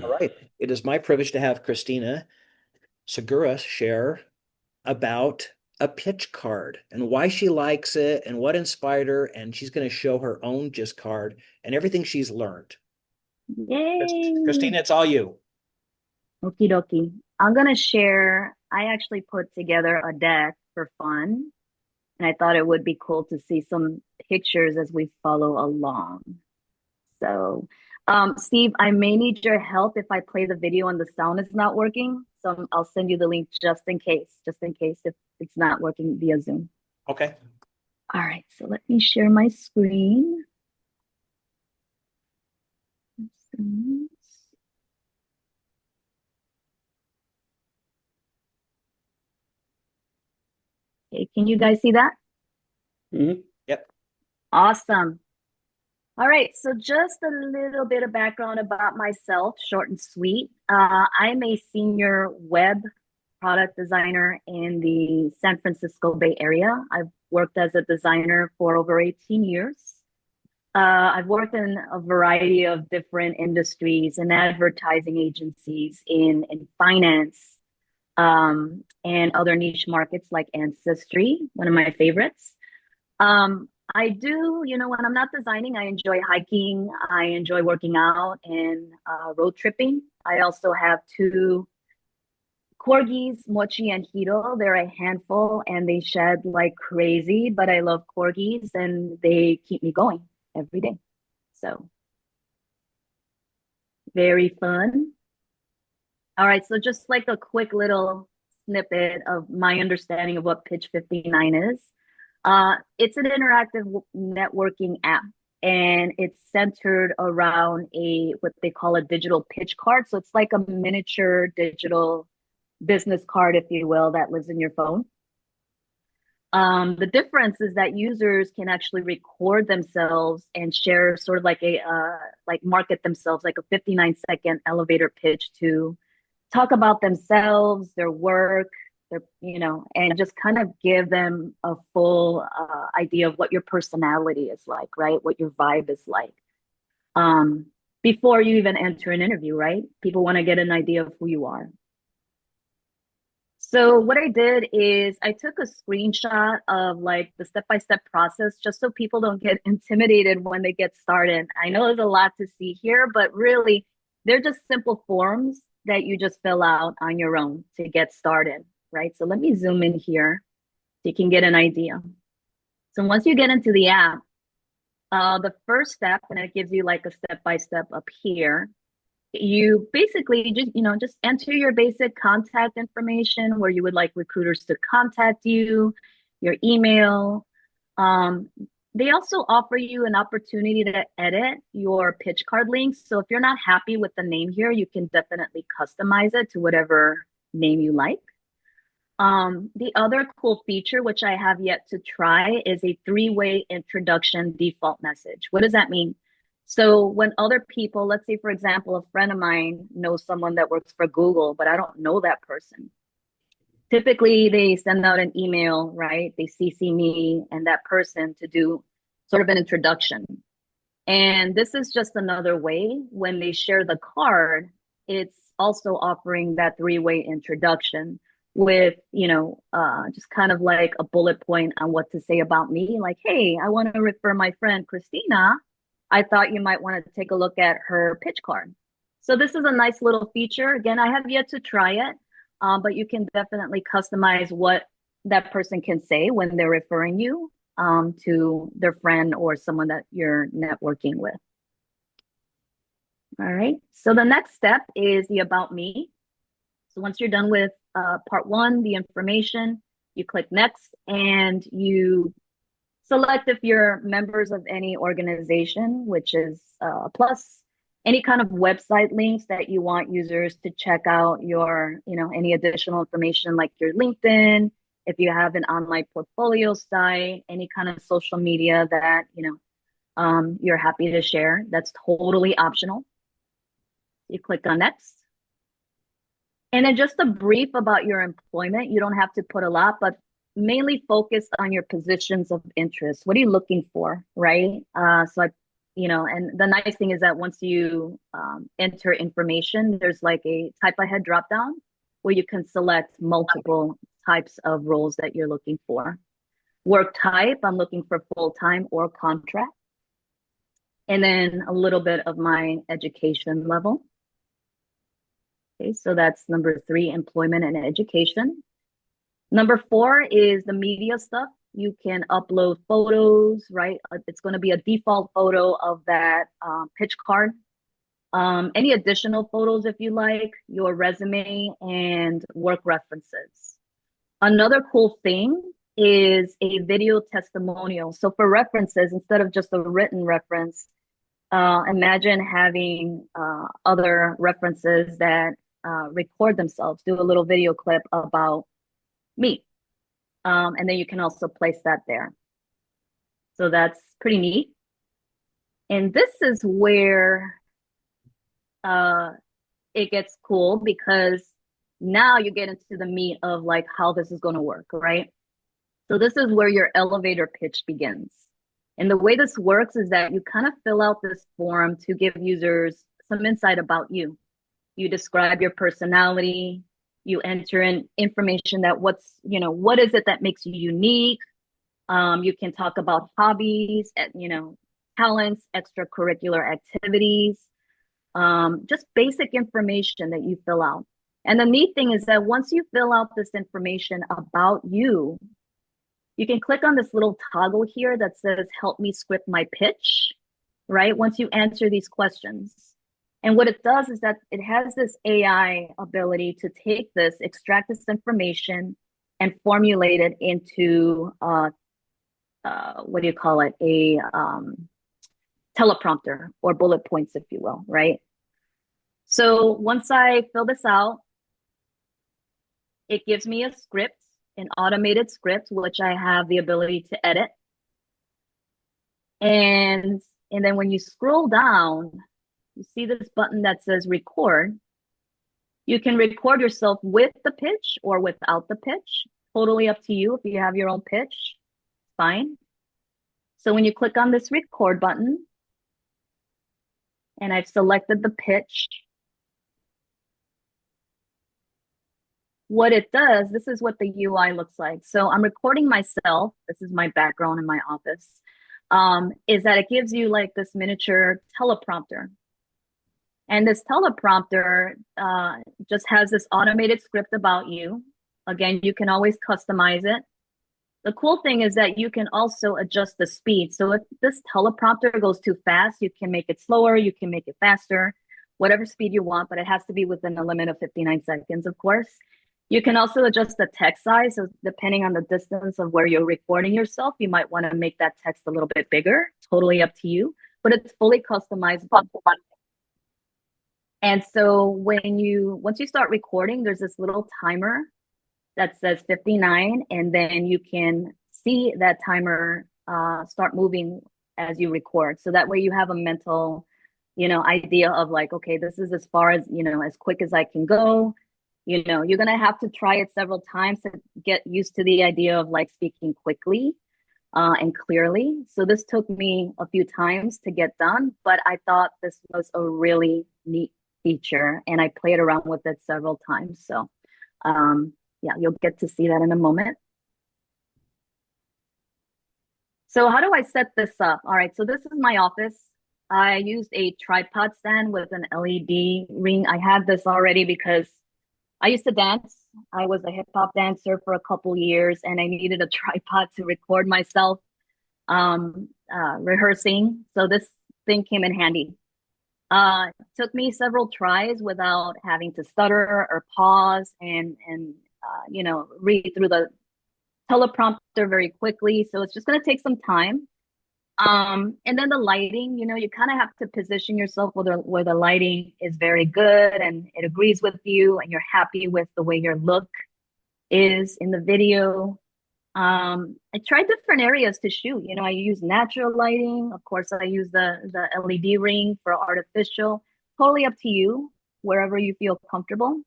All right. It is my privilege to have Christina Segura share about a pitch card and why she likes it and what inspired her. And she's going to show her own just card and everything she's learned. Yay! Christina, it's all you. Okie dokie. I'm gonna share. I actually put together a deck for fun, and I thought it would be cool to see some pictures as we follow along. So, Steve, I may need your help if I play the video and the sound is not working. So I'll send you the link just in case if it's not working via Zoom. Okay. All right, so let me share my screen. Okay, can you guys see that? Yep. Awesome. All right, so just a little bit of background about myself, short and sweet. I'm a senior web product designer in the San Francisco Bay Area. I've worked as a designer for over 18 years. I've worked in a variety of different industries and advertising agencies in finance and other niche markets like Ancestry, one of my favorites. I do, when I'm not designing, I enjoy hiking, I enjoy working out and road tripping. I also have two corgis, Mochi and Hiro. They're a handful and they shed like crazy, but I love corgis and they keep me going every day. So very fun. All right, so just like a quick little snippet of my understanding of what Pitch 59 is. It's an interactive networking app and it's centered around a what they call a digital pitch card. So it's like a miniature digital business card, if you will, that lives in your phone. The difference is that users can actually record themselves and share sort of like a like market themselves like a 59-second elevator pitch to talk about themselves, their work, and just kind of give them a full idea of what your personality is like, right? What your vibe is like. Um, Before you even enter an interview, right? People want to get an idea of who you are. So what I did is I took a screenshot of like the step-by-step process just so people don't get intimidated when they get started. I know there's a lot to see here, but really they're just simple forms that you just fill out on your own to get started, right? So let me zoom in here so you can get an idea. So once you get into the app, the first step, and it gives you like a step-by-step up here, you basically just enter your basic contact information where you would like recruiters to contact you, your email. Um, they also offer you an opportunity to edit your pitch card links. So if you're not happy with the name here, you can definitely customize it to whatever name you like. The other cool feature, which I have yet to try, is a three-way introduction default message. What does that mean? So when other people, let's say, for example, a friend of mine knows someone that works for Google, but I don't know that person. Typically, they send out an email, right? They CC me and that person to do sort of an introduction. And this is just another way when they share the card, it's also offering that three-way introduction with, just kind of like a bullet point on what to say about me. Like, hey, I want to refer my friend Christina. I thought you might want to take a look at her pitch card. So this is a nice little feature. Again, I have yet to try it, but you can definitely customize what that person can say when they're referring you to their friend or someone that you're networking with. All right. So the next step is the about me. So once you're done with part one, the information, you click next and you select if you're members of any organization, which is plus any kind of website links that you want users to check out your, any additional information like your LinkedIn, if you have an online portfolio site, any kind of social media that, you're happy to share. That's totally optional. You click on next. And then just a brief about your employment. You don't have to put a lot, but mainly focus on your positions of interest. What are you looking for, right? So I And the nice thing is that once you enter information, there's like a type ahead drop down where you can select multiple types of roles that you're looking for. Work type, I'm looking for full-time or contract. And then a little bit of my education level. Okay, so that's number 3, employment and education. Number 4 is the media stuff. You can upload photos, right? It's going to be a default photo of that pitch card. Any additional photos if you like, your resume and work references. Another cool thing is a video testimonial. So for references, instead of just a written reference, imagine having other references that record themselves, do a little video clip about me. And then you can also place that there. So that's pretty neat. And this is where it gets cool because now you get into the meat of like how this is going to work, right? So this is where your elevator pitch begins. And the way this works is that you kind of fill out this form to give users some insight about you. You describe your personality, you enter in information that what is it that makes you unique? You can talk about hobbies, talents, extracurricular activities, just basic information that you fill out. And the neat thing is that once you fill out this information about you, you can click on this little toggle here that says, help me script my pitch, right? Once you answer these questions. And what it does is that it has this AI ability to take this, extract this information and formulate it into, what do you call it? A teleprompter or bullet points, if you will, right? So once I fill this out, it gives me a script, an automated script, which I have the ability to edit. And then when you scroll down, you see this button that says record. You can record yourself with the pitch or without the pitch. Totally up to you. If you have your own pitch, fine. So when you click on this record button, and I've selected the pitch, what it does, this is what the UI looks like. So I'm recording myself. This is my background in my office. Is that it gives you like this miniature teleprompter. And this teleprompter just has this automated script about you. Again, you can always customize it. The cool thing is that you can also adjust the speed. So if this teleprompter goes too fast, you can make it slower, you can make it faster, whatever speed you want, but it has to be within a limit of 59 seconds, of course. You can also adjust the text size. So depending on the distance of where you're recording yourself, you might want to make that text a little bit bigger, totally up to you, but it's fully customizable. And so once you start recording, there's this little timer that says 59, and then you can see that timer start moving as you record. So that way you have a mental, idea of like, okay, this is as far as, as quick as I can go. You're going to have to try it several times to get used to the idea of like speaking quickly and clearly. So this took me a few times to get done, but I thought this was a really neat feature and I played around with it several times. So yeah, you'll get to see that in a moment. So how do I set this up? All right, so this is my office. I used a tripod stand with an LED ring. I had this already because I used to dance. I was a hip hop dancer for a couple years and I needed a tripod to record myself rehearsing. So this thing came in handy. Took me several tries without having to stutter or pause and read through the teleprompter very quickly. So it's just going to take some time. And then the lighting, you kind of have to position yourself where the lighting is very good and it agrees with you and you're happy with the way your look is in the video. I tried different areas to shoot. I use natural lighting. Of course, I use the LED ring for artificial. Totally up to you, wherever you feel comfortable.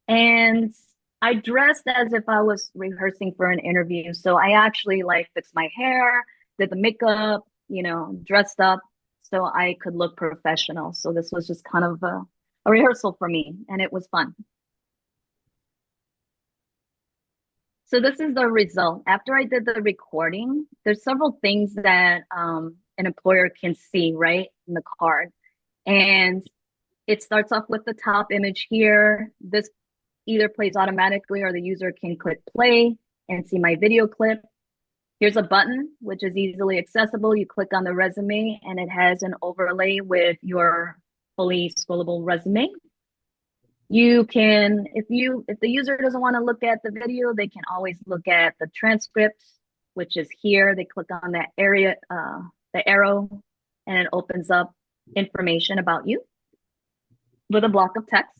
And I dressed as if I was rehearsing for an interview. So I actually fixed my hair, did the makeup, dressed up. so I could look professional. So this was just kind of a rehearsal for me, and it was fun. So this is the result. After I did the recording, there's several things that an employer can see, right, in the card. And it starts off with the top image here. This either plays automatically or the user can click play and see my video clip. Here's a button, which is easily accessible. You click on the resume and it has an overlay with your fully scrollable resume. You can, if the user doesn't want to look at the video, they can always look at the transcript, which is here. They click on that area, the arrow, and it opens up information about you with a block of text.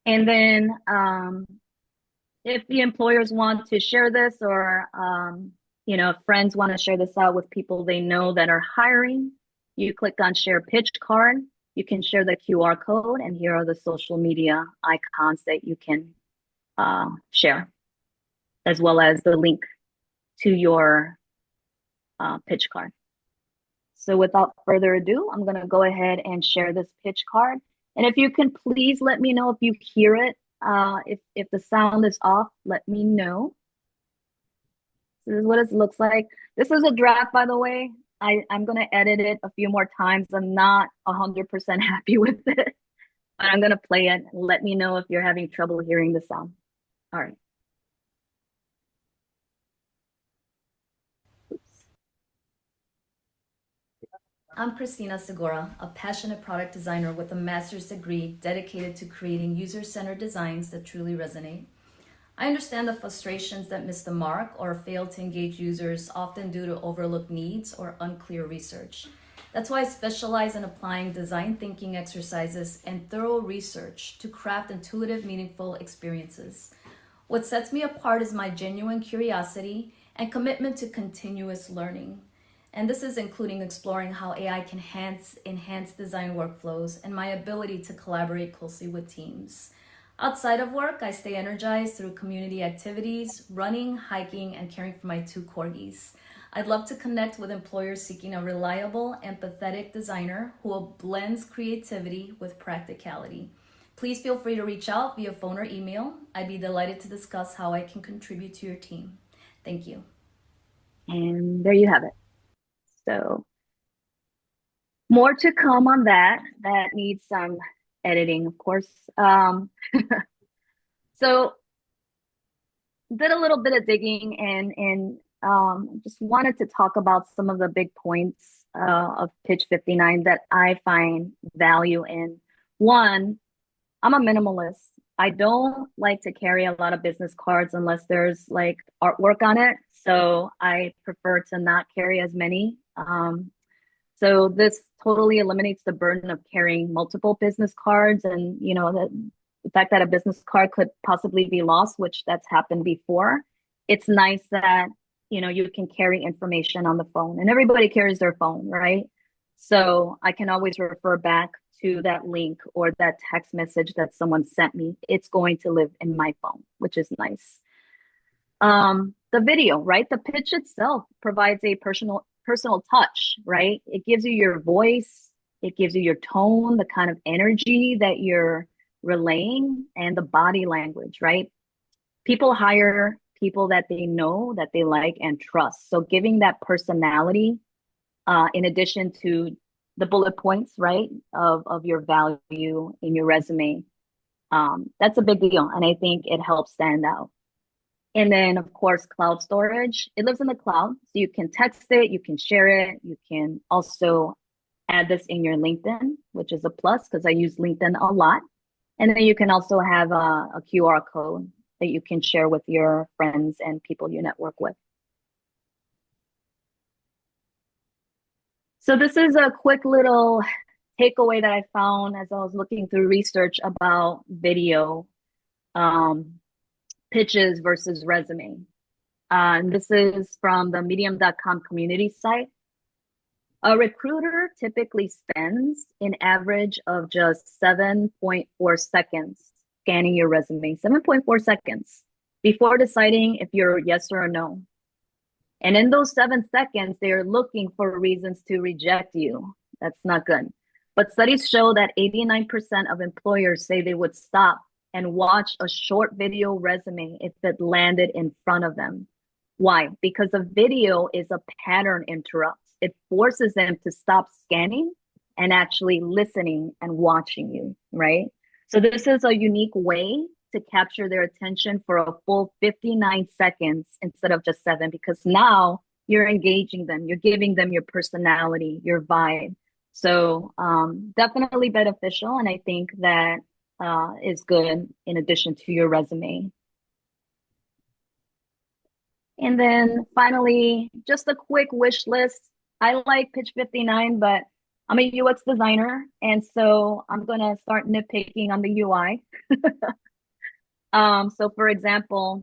And then if the employers want to share this, or if friends want to share this out with people they know that are hiring, you click on share pitch card. You can share the QR code, and here are the social media icons that you can share, as well as the link to your pitch card. So without further ado, I'm going to go ahead and share this pitch card. And if you can please let me know if you hear it. If the sound is off, let me know. This is what it looks like. This is a draft, by the way. I'm going to edit it a few more times. I'm not 100% happy with it, but I'm going to play it. Let me know if you're having trouble hearing the sound. All right. I'm Christina Segura, a passionate product designer with a master's degree dedicated to creating user-centered designs that truly resonate. I understand the frustrations that miss the mark or fail to engage users, often due to overlooked needs or unclear research. That's why I specialize in applying design thinking exercises and thorough research to craft intuitive, meaningful experiences. What sets me apart is my genuine curiosity and commitment to continuous learning. And this is including exploring how AI can enhance design workflows and my ability to collaborate closely with teams. Outside of work, I stay energized through community activities, running, hiking, and caring for my 2 corgis. I'd love to connect with employers seeking a reliable, empathetic designer who blends creativity with practicality. Please feel free to reach out via phone or email. I'd be delighted to discuss how I can contribute to your team. Thank you. And there you have it. So more to come on that. That needs some editing, of course. So did a little bit of digging and just wanted to talk about some of the big points of Pitch59 that I find value in. One, I'm a minimalist. I don't like to carry a lot of business cards unless there's like artwork on it. So I prefer to not carry as many. So this totally eliminates the burden of carrying multiple business cards, and the fact that a business card could possibly be lost, which that's happened before. It's nice that you can carry information on the phone, and everybody carries their phone, right? So I can always refer back to that link or that text message that someone sent me. It's going to live in my phone, which is nice. The video, right? The pitch itself provides a personal touch, right? It gives you your voice, it gives you your tone, the kind of energy that you're relaying, and the body language, right? People hire people that they know, that they like and trust. So giving that personality, in addition to the bullet points, right, of your value in your resume, that's a big deal. And I think it helps stand out. And then, of course, cloud storage. It lives in the cloud, so you can text it, you can share it. You can also add this in your LinkedIn, which is a plus because I use LinkedIn a lot. And then you can also have a QR code that you can share with your friends and people you network with. So this is a quick little takeaway that I found as I was looking through research about video pitches versus resume. This is from the medium.com community site. A recruiter typically spends an average of just 7.4 seconds scanning your resume, 7.4 seconds before deciding if you're a yes or a no. And in those 7 seconds, they're looking for reasons to reject you. That's not good. But studies show that 89% of employers say they would stop and watch a short video resume if it landed in front of them. Why? Because a video is a pattern interrupt. It forces them to stop scanning and actually listening and watching you, right? So this is a unique way to capture their attention for a full 59 seconds instead of just 7, because now you're engaging them, you're giving them your personality, your vibe. So definitely beneficial. And I think that is good in addition to your resume. And then finally, just a quick wish list. I like Pitch59, but I'm a UX designer. And so I'm going to start nitpicking on the UI. So for example,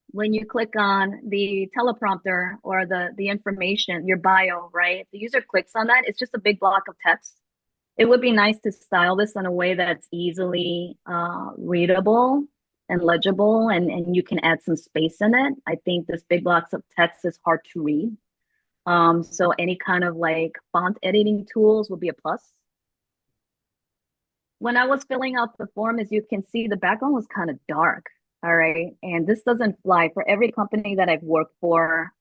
when you click on the teleprompter or the information, your bio, right? If the user clicks on that, it's just a big block of text. It would be nice to style this in a way that's easily readable and legible, and you can add some space in it. I think this big blocks of text is hard to read. So any kind of like font editing tools would be a plus. When I was filling out the form, as you can see, the background was kind of dark. All right. And this doesn't fly for every company that I've worked for.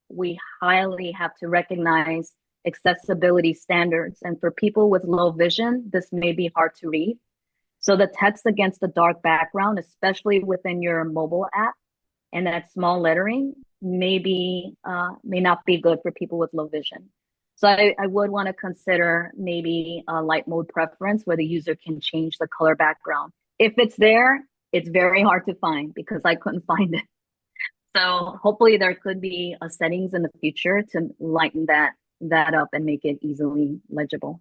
We highly have to recognize accessibility standards. And for people with low vision, this may be hard to read. So the text against the dark background, especially within your mobile app and that small lettering, may not be good for people with low vision. So I would want to consider maybe a light mode preference where the user can change the color background. If it's there, it's very hard to find because I couldn't find it. So hopefully there could be a settings in the future to lighten that up and make it easily legible.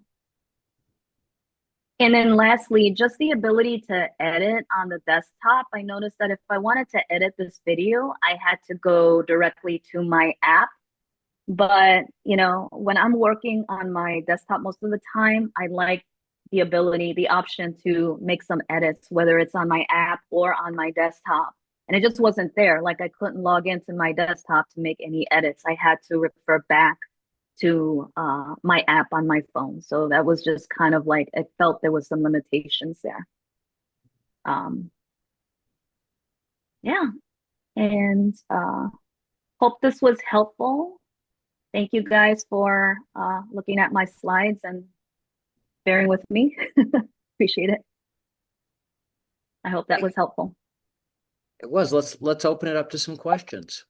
And then lastly, just the ability to edit on the desktop. I noticed that if I wanted to edit this video, I had to go directly to my app. But, you know, when I'm working on my desktop most of the time, I like the option to make some edits, whether it's on my app or on my desktop. And it just wasn't there. Like I couldn't log into my desktop to make any edits. I had to refer back to my app on my phone. So that was just kind of like, I felt there was some limitations there. Yeah. And hope this was helpful. Thank you guys for looking at my slides and bearing with me. Appreciate it. I hope that was helpful. It was. Let's open it up to some questions.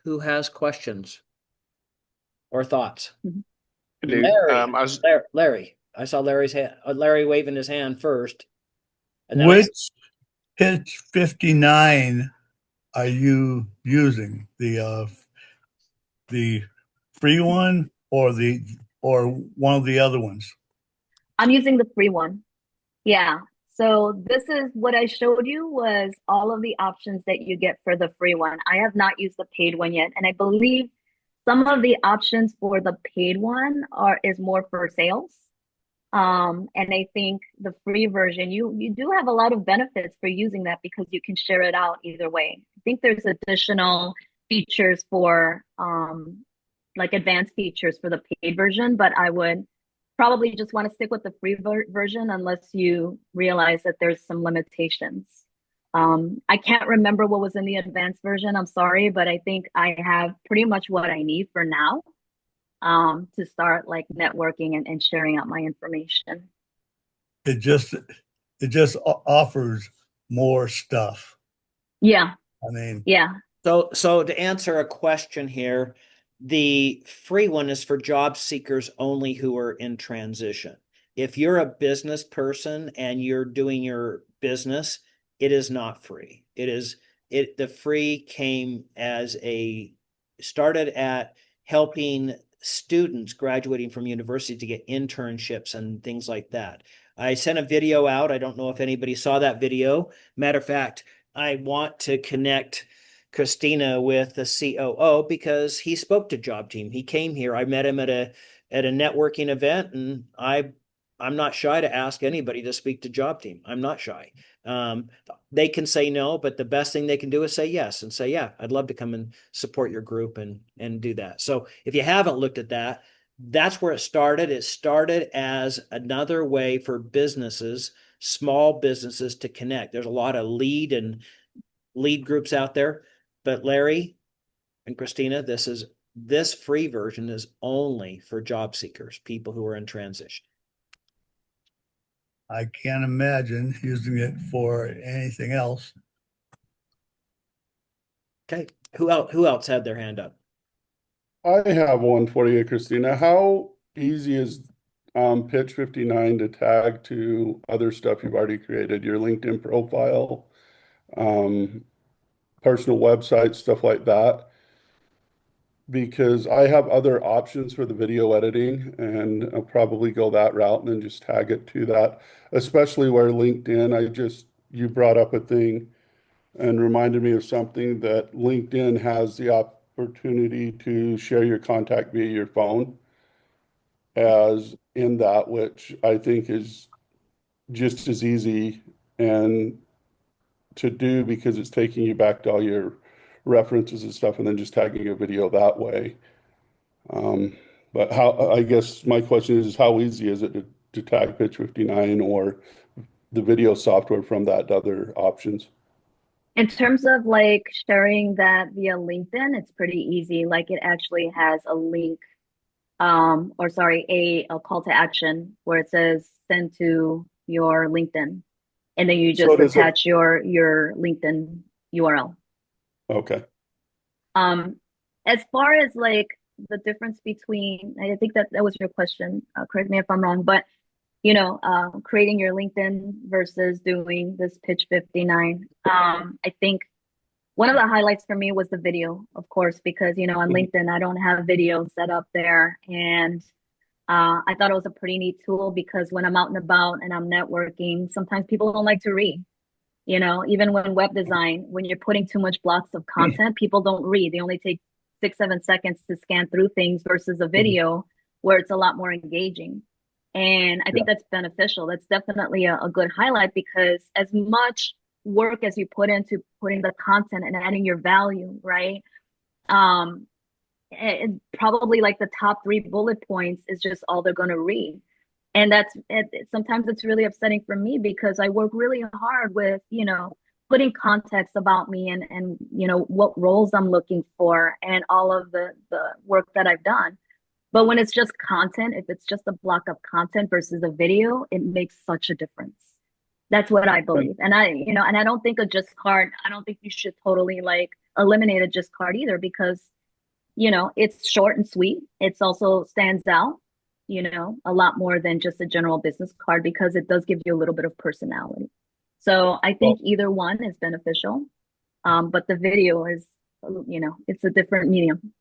Who has questions or thoughts? Larry. I saw Larry's hand. Larry waving his hand first. And which Pitch 59 are you using? The free one or one of the other ones? I'm using the free one. Yeah. So this is what I showed you was all of the options that you get for the free one. I have not used the paid one yet. And I believe some of the options for the paid one is more for sales. And I think the free version, you do have a lot of benefits for using that because you can share it out either way. I think there's additional features for like advanced features for the paid version, but I would probably just want to stick with the free version unless you realize that there's some limitations. I can't remember what was in the advanced version. I'm sorry, but I think I have pretty much what I need for now to start like networking and sharing out my information. It just offers more stuff. Yeah. I mean, yeah. So to answer a question here, the free one is for job seekers only who are in transition. If you're a business person and you're doing your business, it is not free. The free came started at helping students graduating from university to get internships and things like that. I sent a video out. I don't know if anybody saw that video. Matter of fact, I want to connect Christina with the COO because he spoke to Job Team. He came here. I met him at a networking event, and I I'm not shy to ask anybody to speak to job team. I'm not shy. They can say no, but the best thing they can do is say yes and say, yeah, I'd love to come and support your group and do that. So if you haven't looked at that, that's where it started. It started as another way for businesses, small businesses, to connect. There's a lot of lead groups out there, but Larry and Christina, this free version is only for job seekers, people who are in transition. I can't imagine using it for anything else. Okay. Who else had their hand up? I have one for you, Christina. How easy is Pitch59 to tag to other stuff you've already created, your LinkedIn profile, um, personal website, stuff like that? Because I have other options for the video editing, and I'll probably go that route and then just tag it to that, especially where LinkedIn, you brought up a thing and reminded me of something that LinkedIn has the opportunity to share your contact via your phone as in that, which I think is just as easy and to do because it's taking you back to all your references and stuff and then just tagging a video that way. Um, but I guess my question is how easy is it to tag Pitch59 or the video software from that to other options? In terms of like sharing that via LinkedIn, it's pretty easy. Like it actually has a link, or sorry, a call to action where it says send to your LinkedIn, and then you So just does it, attach your LinkedIn URL. okay. Um, as far as like the difference between, I think that was your question. Correct me if I'm wrong, but creating your LinkedIn versus doing this Pitch 59. I think one of the highlights for me was the video, of course, because on LinkedIn I don't have video set up there, and I thought it was a pretty neat tool because when I'm out and about and I'm networking, sometimes people don't like to read. Even when web design, when you're putting too much blocks of content, people don't read. They only take 6-7 seconds to scan through things versus a video where it's a lot more engaging. And I think that's beneficial. That's definitely a good highlight because as much work as you put into putting the content and adding your value, right? Probably like the top 3 bullet points is just all they're going to read. And sometimes it's really upsetting for me because I work really hard with, putting context about me and what roles I'm looking for and all of the work that I've done. But when it's just content, if it's just a block of content versus a video, it makes such a difference. That's what I believe. And I don't think I don't think you should totally like eliminate a just card either because, it's short and sweet. It's also stands out, a lot more than just a general business card because it does give you a little bit of personality. So I think either one is beneficial. But the video is, it's a different medium.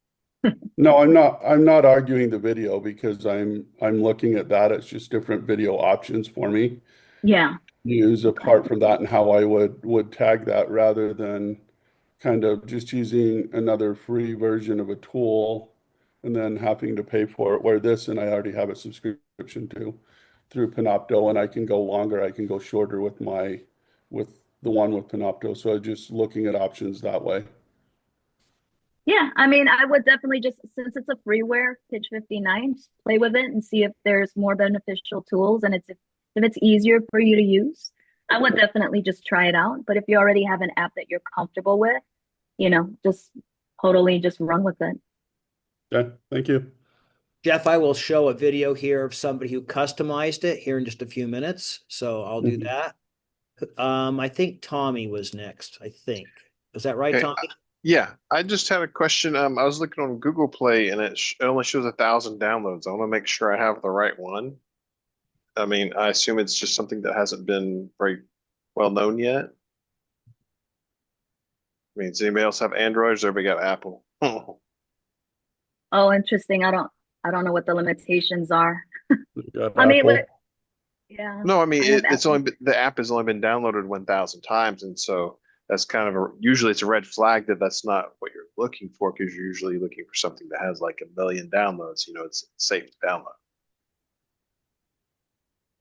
No, I'm not arguing the video because I'm looking at that. It's just different video options for me. Yeah. Use Okay. apart from that and how I would tag that rather than kind of just using another free version of a tool and then having to pay for it. Where this and I already have a subscription to through Panopto and I can go longer, I can go shorter with the one with Panopto. So just looking at options that way. Yeah, I mean, I would definitely just, since it's a freeware, Pitch 59, just play with it and see if there's more beneficial tools and if it's easier for you to use. I would definitely just try it out. But if you already have an app that you're comfortable with, just totally just run with it. Okay, thank you. Jeff, I will show a video here of somebody who customized it here in just a few minutes. So I'll do that. I think Tommy was next, I think. Is that right, Okay. Tommy? Yeah, I just had a question. I was looking on Google Play and it only shows 1,000 downloads. I want to make sure I have the right one. I mean, I assume it's just something that hasn't been very well known yet. I mean, does anybody else have Android or does everybody got Apple? Oh, interesting. I don't know what the limitations are. Got I mean, Apple. yeah, No, I mean I have it's Apple. only the app has only been downloaded 1,000 times, and so that's kind of usually it's a red flag that that's not what you're looking for because you're usually looking for something that has like 1 million downloads. It's safe to download.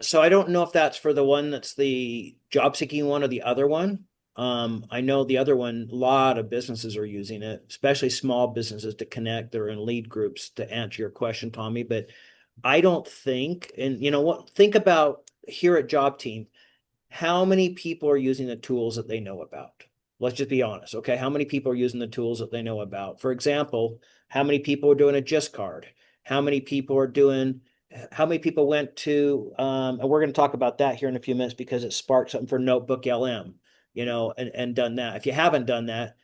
So I don't know if that's for the one that's the job seeking one or the other one. I know the other one, a lot of businesses are using it, especially small businesses to connect. They're in lead groups to answer your question, Tommy. But I don't think, and you know what, think about here at Job Team, how many people are using the tools that they know about? Let's just be honest, okay? How many people are using the tools that they know about? For example, how many people are doing a GIST card? How many people are doing, how many people went to, and we're going to talk about that here in a few minutes because it sparked something for Notebook LM, and done that. If you haven't done that,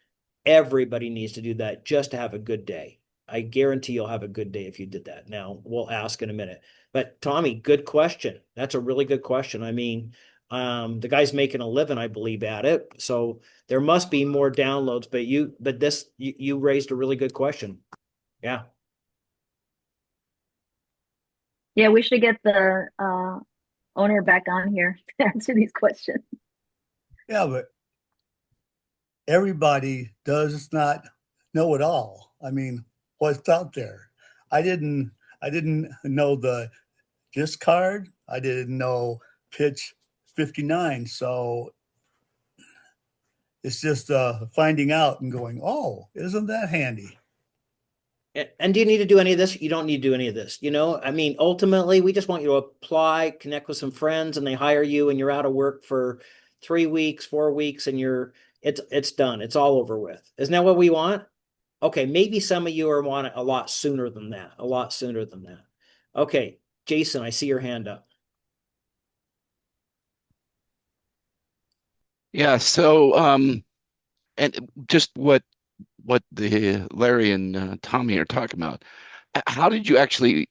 everybody needs to do that just to have a good day. I guarantee you'll have a good day if you did that. Now, we'll ask in a minute. But Tommy, good question. That's a really good question. I mean, the guy's making a living, I believe, at it. So there must be more downloads, but you raised a really good question. Yeah. Yeah, we should get the owner back on here to answer these questions. Yeah, but everybody does not know it all. I mean, what's out there? I didn't I didn't know the disc card. I didn't know pitch 59. So it's just finding out and going, oh, isn't that handy? And do you need to do any of this? You don't need to do any of this. I mean, ultimately, we just want you to apply, connect with some friends, and they hire you, and you're out of work for 3 weeks, 4 weeks, and it's done. It's all over with. Isn't that what we want? Okay, maybe some of you are want it a lot sooner than that. A lot sooner than that. Okay, Jason, I see your hand up. Yeah, so and just what the Larry and Tommy are talking about. How did you actually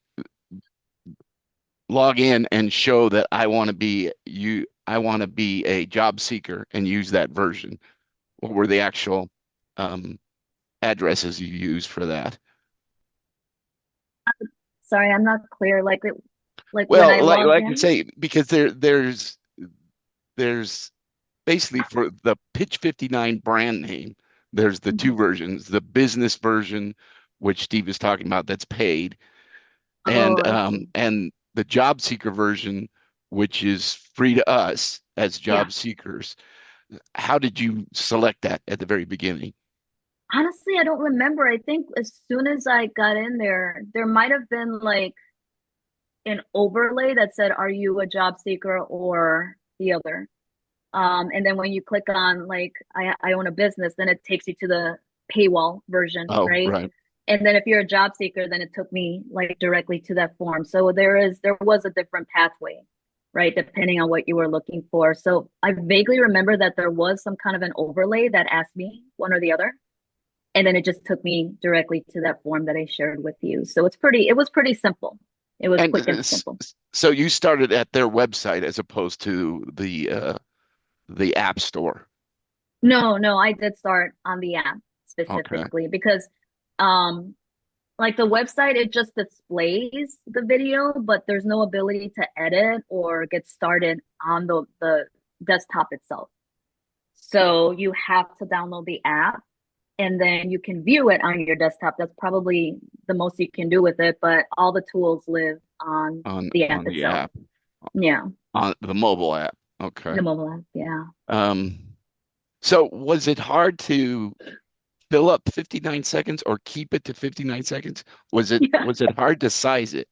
log in and show that I want to be a job seeker and use that version? What were the actual um, addresses you used for that? Sorry, I'm not clear. Like when I Well, logged like you in. say, because there's basically for the Pitch 59 brand name, there's the two Mhm. versions, the business version, which Steve is talking about, that's paid, Oh, I see. and the job seeker version, which is free to us as Yeah. job seekers. How did you select that at the very beginning? Honestly, I don't remember. I think as soon as I got in there, there might have been like an overlay that said, "Are you a job seeker or the other?" And then when you click on like I own a business, then it takes you to the paywall version, Oh, right? right. And then if you're a job seeker, then it took me like directly to that form. So there was a different pathway, right? Depending on what you were looking for. So I vaguely remember that there was some kind of an overlay that asked me one or the other. And then it just took me directly to that form that I shared with you. So it was pretty simple. It was And quick and simple. so you started at their website as opposed to the app store. No, no, I did start on the app Okay. specifically because um like the website, it just displays the video, but there's no ability to edit or get started on the desktop itself. So you have to download the app and then you can view it on your desktop. That's probably the most you can do with it, but all the tools live on the app On the itself. app, Yeah, on the mobile app. Okay. the mobile app. Yeah. Um, so was it hard to fill up 59 seconds or keep it to 59 seconds? Yeah. Was it hard to size it?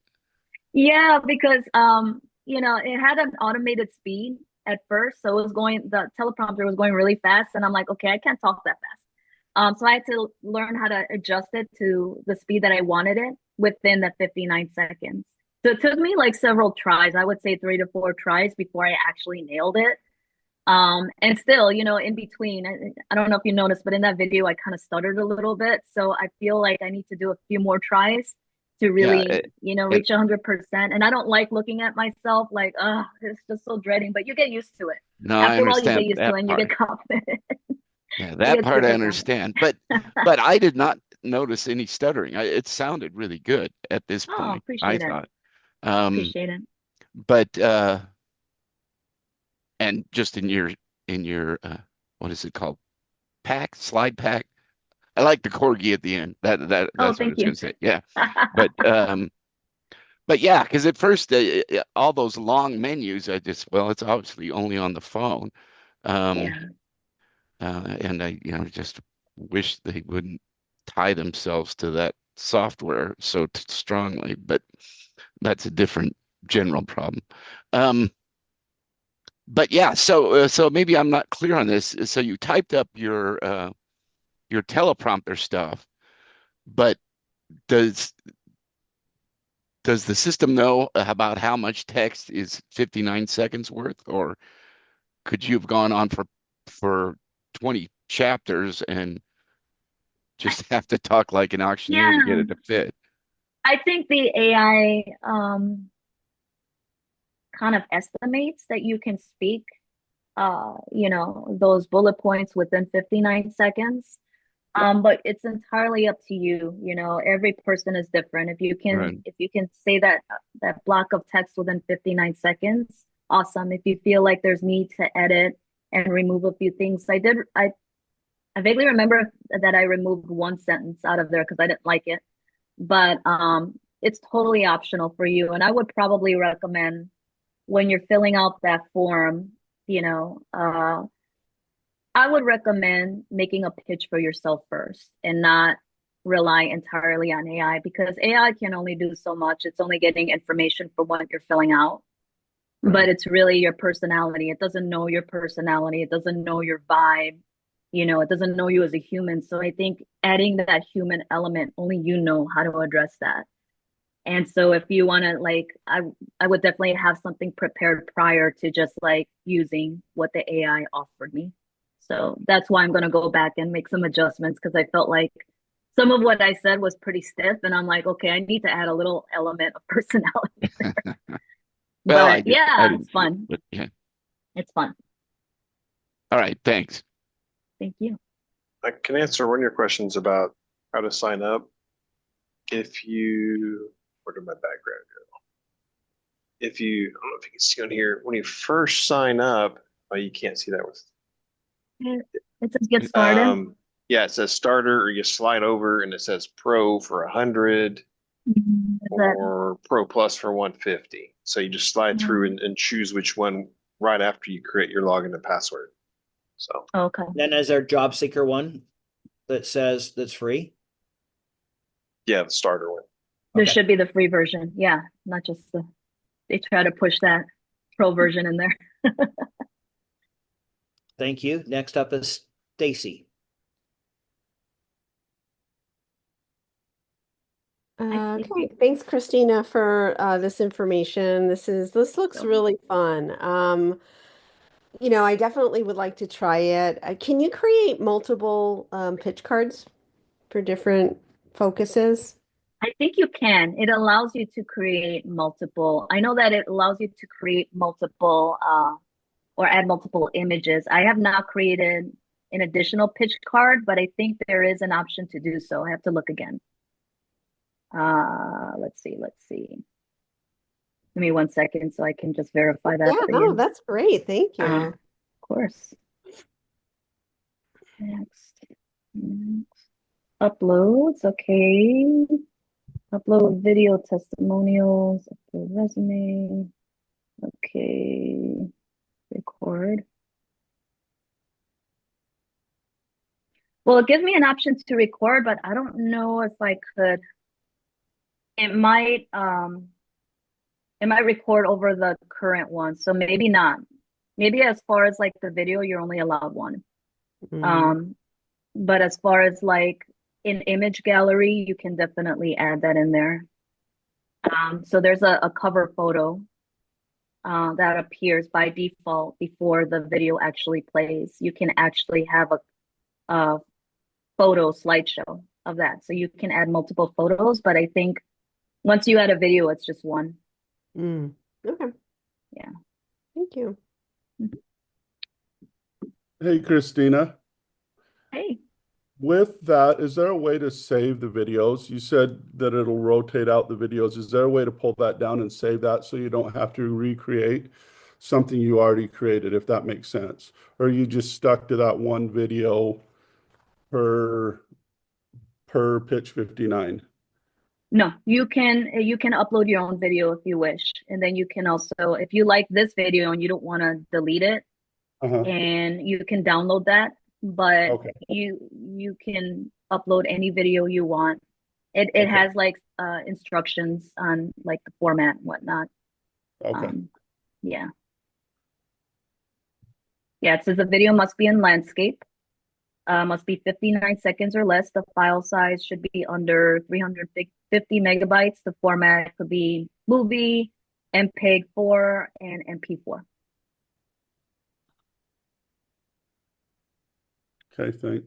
Yeah, because it had an automated speed at first. So the teleprompter was going really fast and I'm like, okay, I can't talk that fast. So I had to learn how to adjust it to the speed that I wanted it within the 59 seconds. So it took me like several tries. I would say 3 to 4 tries before I actually nailed it. And still, in between, I don't know if you noticed, but in that video, I kind of stuttered a little bit. So I feel like I need to do a few more tries to Yeah, really, it reach 100%. And I don't like looking at myself like, it's just so dreading, but you get used to it. no, I After a while, you get understand used to that it and you part. get confident. Yeah, You that get part I super confident. understand. But I did not notice any stuttering. It sounded really good at this Oh, point, I appreciate it. thought. Um, Appreciate it. but and just in your what is it called? Slide pack. I like the corgi at the end. Oh, That's what I thank was you. going to say. Yeah. But But yeah, because at first all those long menus, well, it's obviously only on the phone. Um, Yeah. and I, just wish they wouldn't tie themselves to that software so strongly, but that's a different general problem. Um, but yeah, so maybe I'm not clear on this. So you typed up your teleprompter stuff, but does does the system know about how much text is 59 seconds worth, or could you have gone on for 20 chapters and just have to talk like an auctioneer to get Yeah. it to fit? I think the AI kind of estimates that you can speak those bullet points within 59 seconds. But it's entirely up to you. Every person is different. If you can Right. if you can say that block of text within 59 seconds, awesome. If you feel like there's need to edit and remove a few things, I vaguely remember that I removed one sentence out of there because I didn't like it. But it's totally optional for you. And I would probably recommend when you're filling out that form, I would recommend making a pitch for yourself first and not rely entirely on AI because AI can only do so much. It's only getting information from what you're filling out, but Right. it's really your personality. It doesn't know your personality. It doesn't know your vibe. It doesn't know you as a human. So I think adding that human element, only you know how to address that. And so if you want to I would definitely have something prepared prior to just like using what the AI offered me. So that's why I'm going to go back and make some adjustments because I felt like some of what I said was pretty stiff and I'm like, okay, I need to add a little element of personality. Well, But I yeah, didn't it's see it, fun. but yeah. It's fun. All right, thanks. Thank you. I can answer one of your questions about how to sign up. If you, where did my background go? If you, I don't know if you can see on here, when you first sign up, oh, you can't see that with, It says get started. yeah, it says starter, or you slide over and it says pro for 100 Is that or pro plus for 150. So you just slide through um, and choose which one right after you create your login and password. So okay. Then is there job seeker one that says that's free? yeah, the starter one. There Okay. should be the free version. Yeah, not just they try to push that pro version in there. Thank you. Next up is Stacy. Okay, thanks, Christina, for this information. This looks really fun. I definitely would like to try it. Can you create multiple pitch cards for different focuses? I think you can. It allows you to create multiple. I know that it allows you to create multiple or add multiple images. I have not created an additional pitch card, but I think there is an option to do so. I have to look again. Let's see. Give me 1 second so I can just verify that Yeah, for no, you. that's great. Thank you. Of course. Next. Uploads. Okay. Upload video testimonials. Upload resume. Okay. Record. Well, it gives me an option to record, but I don't know if I could. It might record over the current one, so maybe not. Maybe as far as like the video, you're only allowed one. Mm. But as far as like in image gallery, you can definitely add that in there. So there's a cover photo that appears by default before the video actually plays. You can actually have a photo slideshow of that. So you can add multiple photos, but I think once you add a video, it's just one. Mm. Okay. Yeah. Thank you. Hey, Christina. Hey. With that, is there a way to save the videos? You said that it'll rotate out the videos. Is there a way to pull that down and save that so you don't have to recreate something you already created, if that makes sense? Or are you just stuck to that one video per pitch 59? No, you can upload your own video if you wish. And then you can also, if you like this video and you don't want to delete it, Uh-huh. and you can download that, but Okay. you can upload any video you want. It Okay. has like instructions on like the format and whatnot. Okay. Yeah. Yeah, it says the video must be in landscape, must be 59 seconds or less. The file size should be under 350 megabytes. The format could be movie, MPEG-4, and MP4. Okay, thank.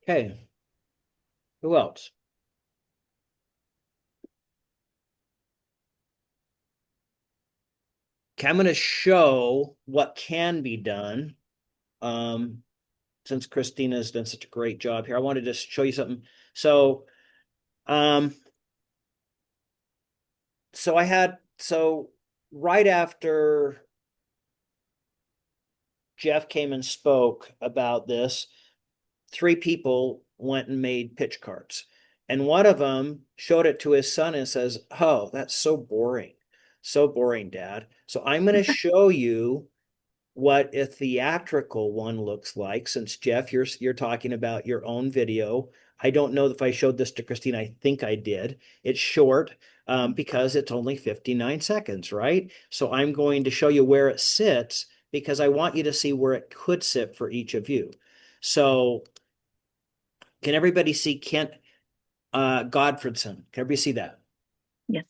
Okay. Who else? Okay, I'm going to show what can be done. Since Christina's done such a great job here, I wanted to show you something. So, so right after Jeff came and spoke about this, 3 people went and made pitch cards. And one of them showed it to his son and says, "Oh, that's so boring. So boring, Dad." So I'm going to show you what a theatrical one looks like. Since Jeff, you're talking about your own video. I don't know if I showed this to Christine. I think I did. It's short because it's only 59 seconds, right? So I'm going to show you where it sits because I want you to see where it could sit for each of you. So can everybody see Kent Godfredson? Can everybody see that? Yes.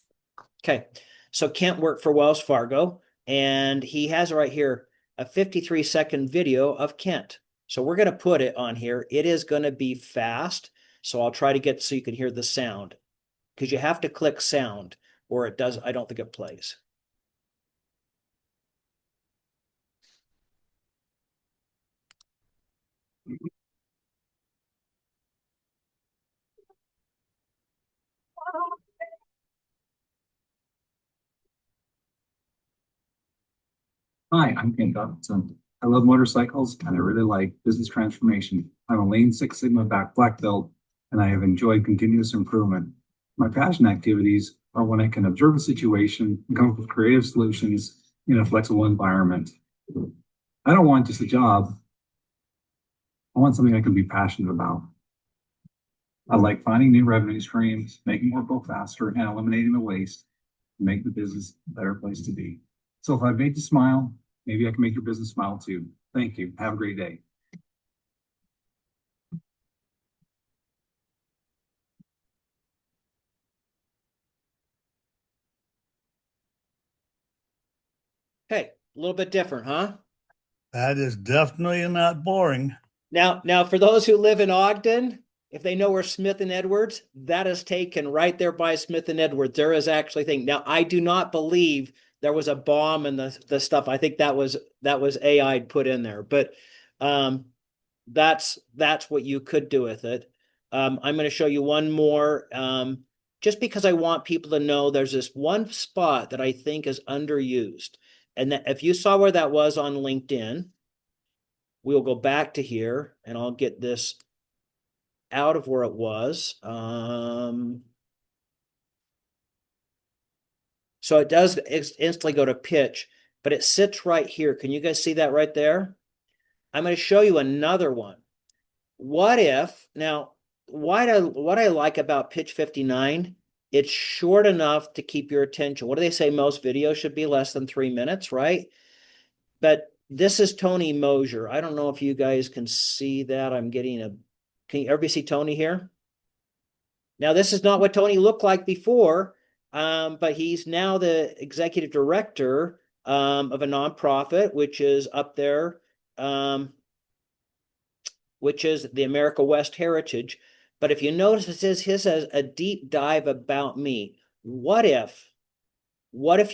Okay. So Kent worked for Wells Fargo, and he has right here a 53-second video of Kent. So we're going to put it on here. It is going to be fast. So I'll try to get so you can hear the sound, because you have to click sound or it does. I don't think it plays. Hi, I'm Ken Dobson. I love motorcycles and I really like business transformation. I'm a Lean Six Sigma black belt and I have enjoyed continuous improvement. My passion activities are when I can observe a situation and come up with creative solutions in a flexible environment. I don't want just a job. I want something I can be passionate about. I like finding new revenue streams, making work go faster, and eliminating the waste to make the business a better place to be. So if I've made you smile, maybe I can make your business smile too. Thank you. Have a great day. Okay, a little bit different, huh? That is definitely not boring. Now, for those who live in Ogden, if they know where Smith and Edwards, that is taken right there by Smith and Edwards. There is actually a thing. Now, I do not believe there was a bomb and the stuff. I think that was AI put in there, but that's what you could do with it. I'm going to show you one more, just because I want people to know there's this one spot that I think is underused, and that if you saw where that was on LinkedIn, we'll go back to here, and I'll get this out of where it was. So it does instantly go to pitch, but it sits right here. Can you guys see that right there? I'm going to show you another one. What if, now, what I like about Pitch 59, it's short enough to keep your attention. What do they say? Most videos should be less than 3 minutes, right? But this is Tony Mosier. I don't know if you guys can see that. Can everybody see Tony here? Now, this is not what Tony looked like before, but he's now the executive director of a nonprofit, which is up there, which is the America West Heritage. But if you notice, it says his has a deep dive about me. What if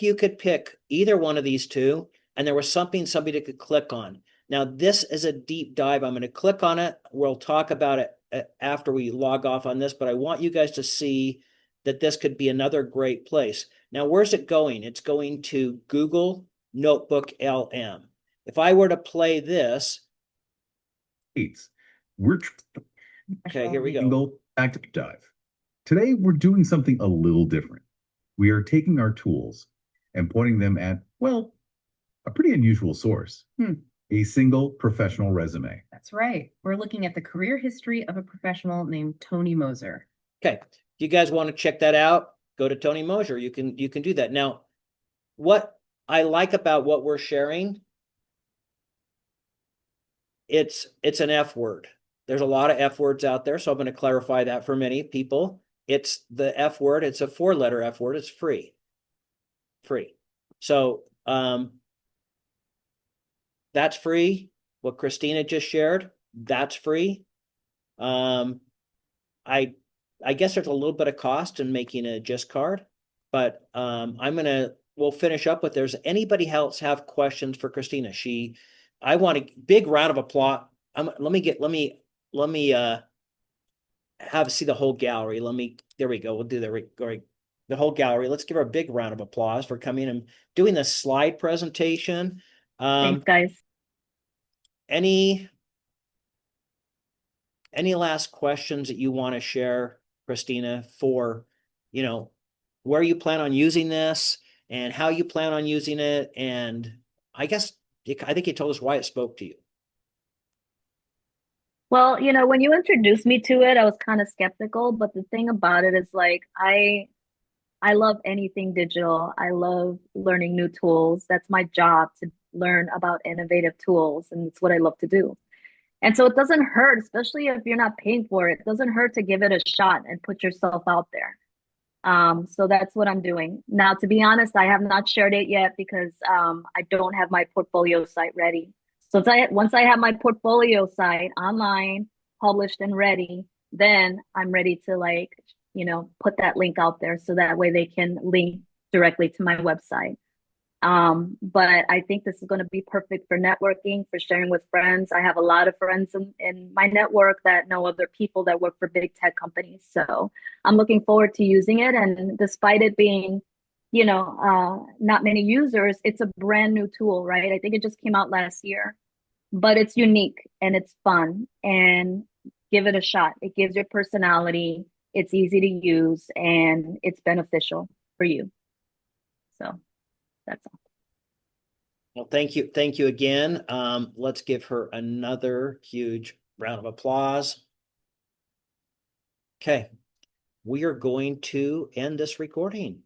you could pick either one of these two and there was something somebody could click on? Now, this is a deep dive. I'm going to click on it. We'll talk about it after we log off on this, but I want you guys to see that this could be another great place. Now, where's it going? It's going to Google Notebook LM. If I were to play this, We're okay, here we can go. go back to dive. Today, we're doing something a little different. We are taking our tools and pointing them at, well, a pretty unusual source, a single professional resume. That's right. We're looking at the career history of a professional named Tony Moser. Okay. If you guys want to check that out, go to Tony Moser. You can do that. Now, what I like about what we're sharing, it's an F word. There's a lot of F words out there, so I'm going to clarify that for many people. It's the F word. It's a 4-letter F word. It's free. Free. So that's free. What Christina just shared, that's free. I guess there's a little bit of cost in making a GIST card, but we'll finish up with, there's anybody else have questions for Christina? I want a big round of applause. Let me see the whole gallery. There we go. We'll do the whole gallery. Let's give her a big round of applause for coming and doing this slide presentation. Thanks, guys. Any last questions that you want to share, Christina, for, where you plan on using this and how you plan on using it? And I think you told us why it spoke to you. Well, when you introduced me to it, I was kind of skeptical, but the thing about it is like, I love anything digital. I love learning new tools. That's my job, to learn about innovative tools, and it's what I love to do. And so it doesn't hurt, especially if you're not paying for it. It doesn't hurt to give it a shot and put yourself out there. So that's what I'm doing. Now, to be honest, I have not shared it yet because I don't have my portfolio site ready. So once I have my portfolio site online, published and ready, then I'm ready to put that link out there so that way they can link directly to my website. But I think this is going to be perfect for networking, for sharing with friends. I have a lot of friends in my network that know other people that work for big tech companies. So I'm looking forward to using it. And despite it being, not many users, it's a brand new tool, right? I think it just came out last year, but it's unique and it's fun, and give it a shot. It gives your personality. It's easy to use and it's beneficial for you. So that's all. Well, thank you. Thank you again. Let's give her another huge round of applause. Okay. We are going to end this recording.